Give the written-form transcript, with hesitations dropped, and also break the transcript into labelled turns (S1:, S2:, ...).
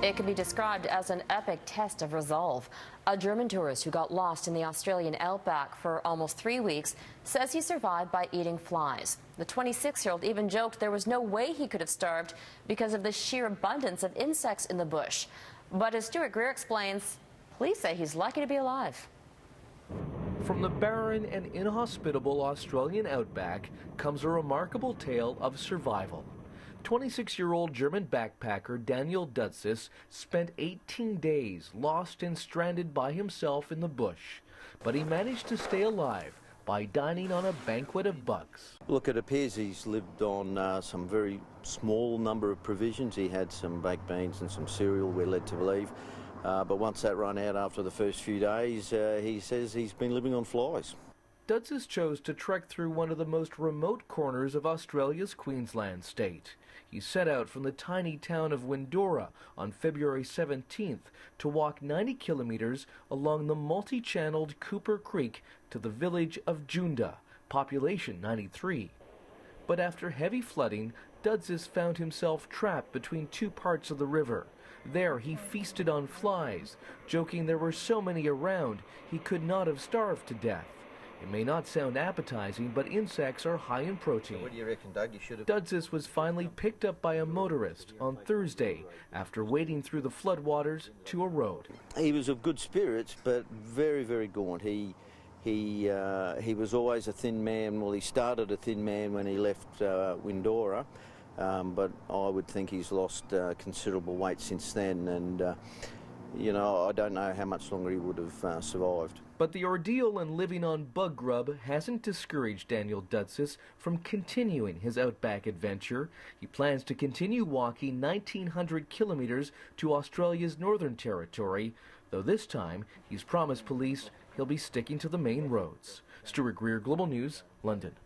S1: It can be described as an epic test of resolve. A German tourist who got lost in the Australian outback for almost 3 weeks says he survived by eating flies. The 26-year-old even joked there was no way he could have starved because of the sheer abundance of insects in the bush. But as Stuart Greer explains, police say he's lucky to be alive.
S2: From the barren and inhospitable Australian outback comes a remarkable tale of survival. 26-year-old German backpacker Daniel Dutzis spent 18 days lost and stranded by himself in the bush, but he managed to stay alive by dining on a banquet of bugs.
S3: Look, it appears he's lived on some very small number of provisions. He had some baked beans and some cereal, we're led to believe. But once that ran out after the first few days, he says he's been living on flies.
S2: Dutzis chose to trek through one of the most remote corners of Australia's Queensland state. He set out from the tiny town of Windora on February 17th to walk 90 kilometers along the multi-channeled Cooper Creek to the village of Junda, population 93. But after heavy flooding, Dutzis found himself trapped between two parts of the river. There he feasted on flies, joking there were so many around he could not have starved to death. It may not sound appetizing, but insects are high in protein.
S3: What do you reckon, Doug? You should have...
S2: Dutzis was finally picked up by a motorist on Thursday after wading through the floodwaters to a road.
S3: He was of good spirits, but very, very gaunt. He was always a thin man. Well, he started a thin man when he left Windora, but I would think he's lost considerable weight since then, and you know, I don't know how much longer he would have survived.
S2: But the ordeal and living on bug grub hasn't discouraged Daniel Dutzis from continuing his outback adventure. He plans to continue walking 1,900 kilometers to Australia's Northern Territory, though this time he's promised police he'll be sticking to the main roads. Stuart Greer, Global News, London.